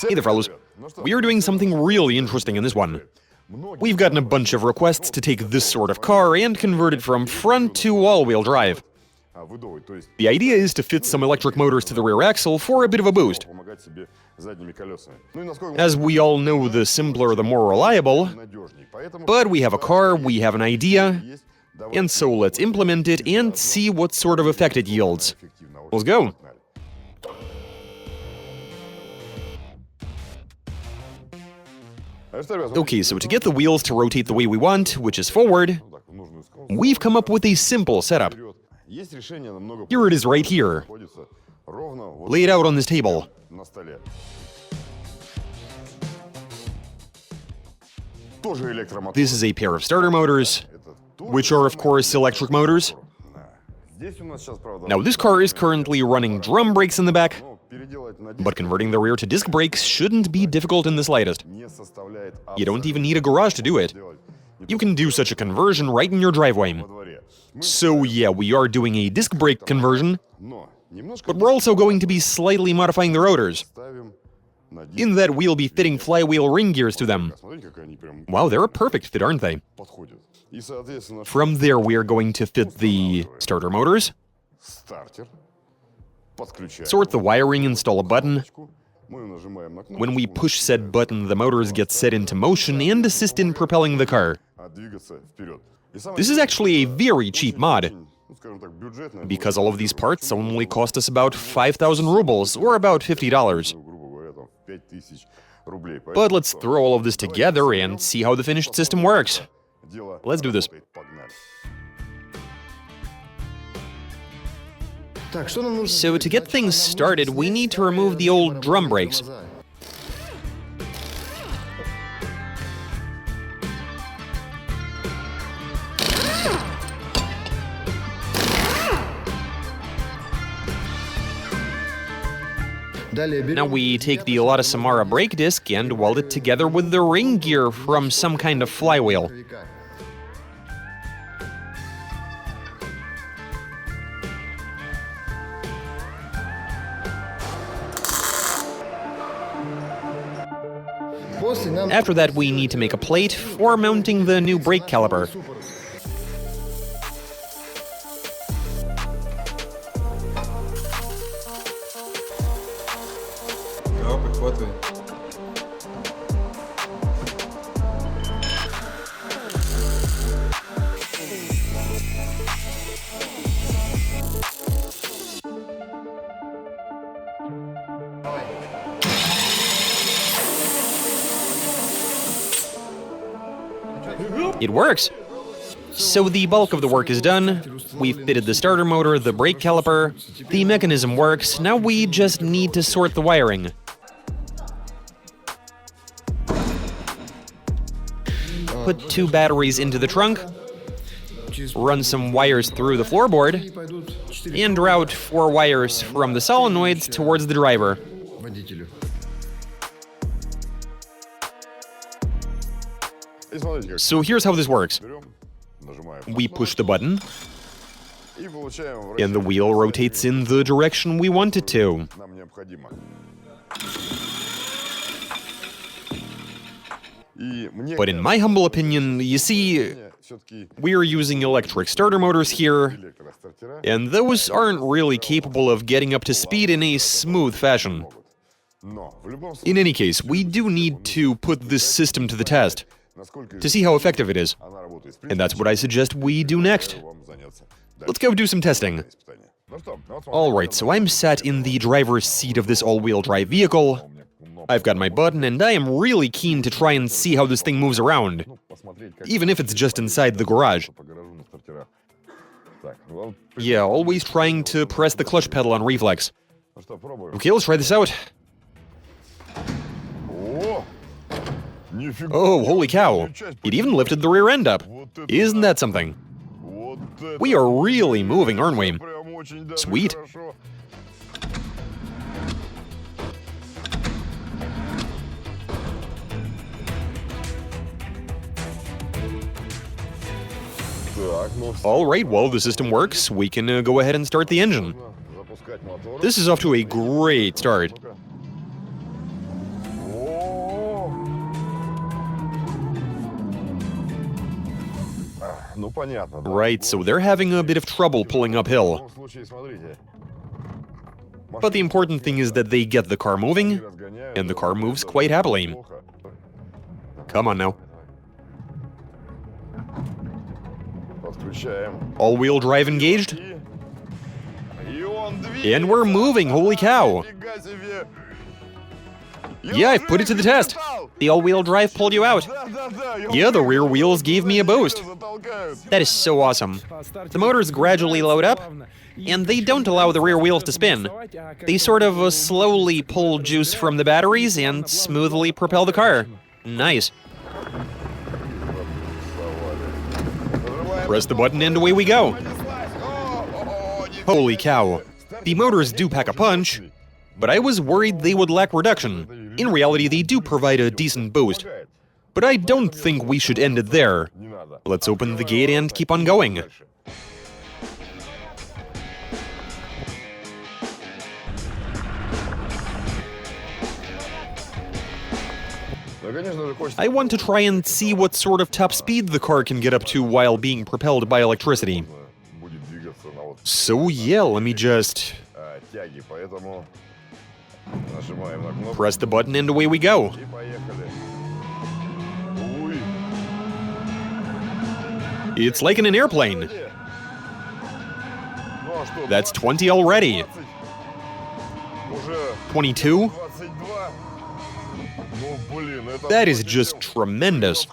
Hey there, fellas. We are doing something really interesting in this one. We've gotten a bunch of requests to take this sort of car and convert it from front to all-wheel drive. The idea is to fit some electric motors to the rear axle for a bit of a boost. As we all know, the simpler the more reliable, but we have a car, we have an idea, and so let's implement it and see what sort of effect it yields. Let's go! Okay, so to get the wheels to rotate the way we want, which is forward, we've come up with a simple setup. Here it is right here. Lay it out on this table. This is a pair of starter motors, which are of course electric motors. Now this car is currently running drum brakes in the back, but converting the rear to disc brakes shouldn't be difficult in the slightest. You don't even need a garage to do it. You can do such a conversion right in your driveway. So yeah, we are doing a disc brake conversion, but we're also going to be slightly modifying the rotors. In that we'll be fitting flywheel ring gears to them. Wow, they're a perfect fit, aren't they? From there we are going to fit the starter motors, sort the wiring, install a button. When we push said button, the motors get set into motion and assist in propelling the car. This is actually a very cheap mod, because all of these parts only cost us about 5,000 rubles, or about $50. But let's throw all of this together and see how the finished system works. Let's do this. So to get things started, we need to remove the old drum brakes. Now we take the Lada brake disc and weld it together with the ring gear from some kind of flywheel. After that, we need to make a plate for mounting the new brake caliper. It works! So the bulk of the work is done. We've fitted the starter motor, the brake caliper, the mechanism works, now we just need to sort the wiring. Put 2 batteries into the trunk, run some wires through the floorboard, and route 4 wires from the solenoids towards the driver. So here's how this works. We push the button, and the wheel rotates in the direction we want it to. But in my humble opinion, you see, we're using electric starter motors here, and those aren't really capable of getting up to speed in a smooth fashion. In any case, we do need to put this system to the test, to see how effective it is. And that's what I suggest we do next. Let's go do some testing. Alright, so I'm sat in the driver's seat of this all-wheel drive vehicle. I've got my button, and I am really keen to try and see how this thing moves around, even if it's just inside the garage. Yeah, always trying to press the clutch pedal on reflex. Okay, let's try this out. Oh, holy cow! It even lifted the rear end up. Isn't that something? We are really moving, aren't we? Sweet. Alright, well, the system works. We can go ahead and start the engine. This is off to a great start. Right, so they're having a bit of trouble pulling uphill. But the important thing is that they get the car moving, and the car moves quite happily. Come on now. All-wheel drive engaged. And we're moving, holy cow! Yeah, I've put it to the test. The all-wheel drive pulled you out. Yeah, the rear wheels gave me a boost. That is so awesome. The motors gradually load up, and they don't allow the rear wheels to spin. They sort of slowly pull juice from the batteries and smoothly propel the car. Nice. Press the button and away we go. Holy cow. The motors do pack a punch, but I was worried they would lack reduction. In reality, they do provide a decent boost. But I don't think we should end it there. Let's open the gate and keep on going. I want to try and see what sort of top speed the car can get up to while being propelled by electricity. So yeah, let me just press the button and away we go. It's like in an airplane. That's 20 already. 22? That is just tremendous.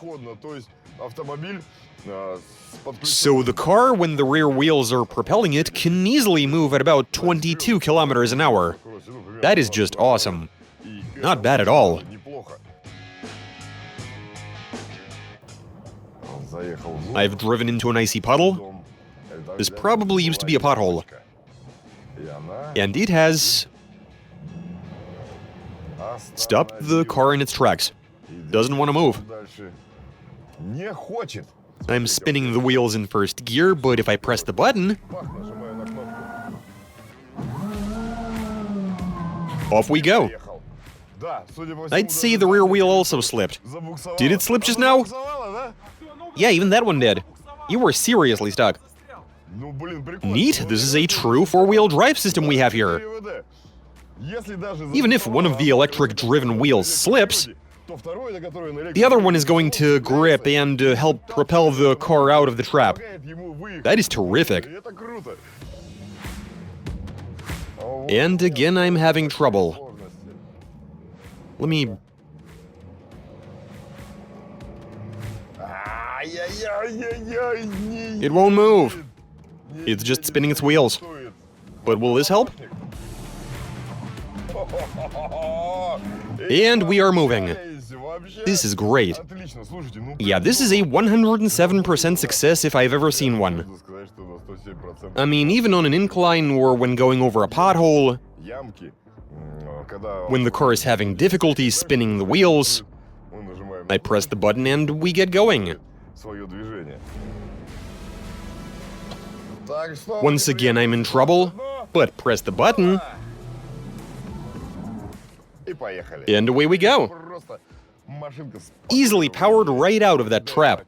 So the car, when the rear wheels are propelling it, can easily move at about 22 kilometers an hour. That is just awesome. Not bad at all. I've driven into an icy puddle. This probably used to be a pothole. And it has stopped the car in its tracks. Doesn't want to move. I'm spinning the wheels in first gear, but if I press the button, off we go. I'd say the rear wheel also slipped. Did it slip just now? Yeah, even that one did. You were seriously stuck. Neat, this is a true four-wheel drive system we have here. Even if one of the electric-driven wheels slips, the other one is going to grip and help propel the car out of the trap. That is terrific. And again, I'm having trouble. Let me... It won't move. It's just spinning its wheels. But will this help? And we are moving. This is great. Yeah, this is a 107% success if I've ever seen one. I mean, even on an incline or when going over a pothole, when the car is having difficulty spinning the wheels, I press the button and we get going. Once again, I'm in trouble, but press the button, and away we go. Easily powered right out of that trap.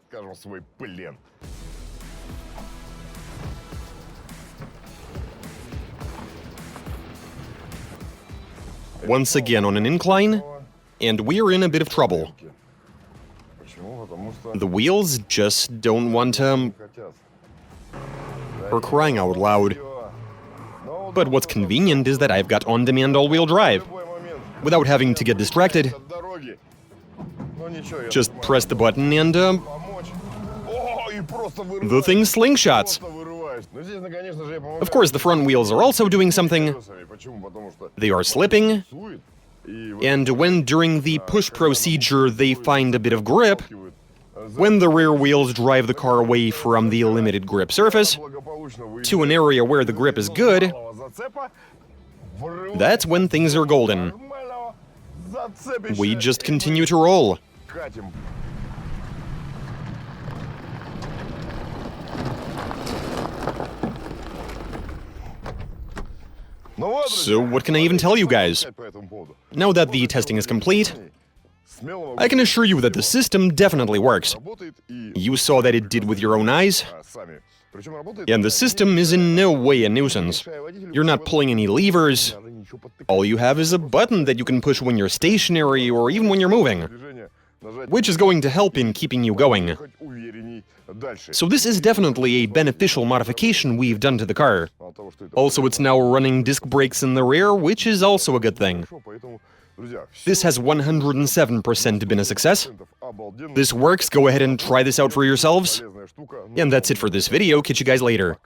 Once again on an incline, and we're in a bit of trouble. The wheels just don't want to... For crying out loud. But what's convenient is that I've got on-demand all-wheel drive. Without having to get distracted, just press the button and, the thing slingshots. Of course, the front wheels are also doing something. They are slipping. And when during the push procedure they find a bit of grip, when the rear wheels drive the car away from the limited grip surface to an area where the grip is good, that's when things are golden. We just continue to roll. So what can I even tell you guys? Now that the testing is complete, I can assure you that the system definitely works. You saw that it did with your own eyes. And the system is in no way a nuisance. You're not pulling any levers. All you have is a button that you can push when you're stationary or even when you're moving, which is going to help in keeping you going. So this is definitely a beneficial modification we've done to the car. Also, it's now running disc brakes in the rear, which is also a good thing. This has 107% been a success. This works, go ahead and try this out for yourselves. And that's it for this video, catch you guys later.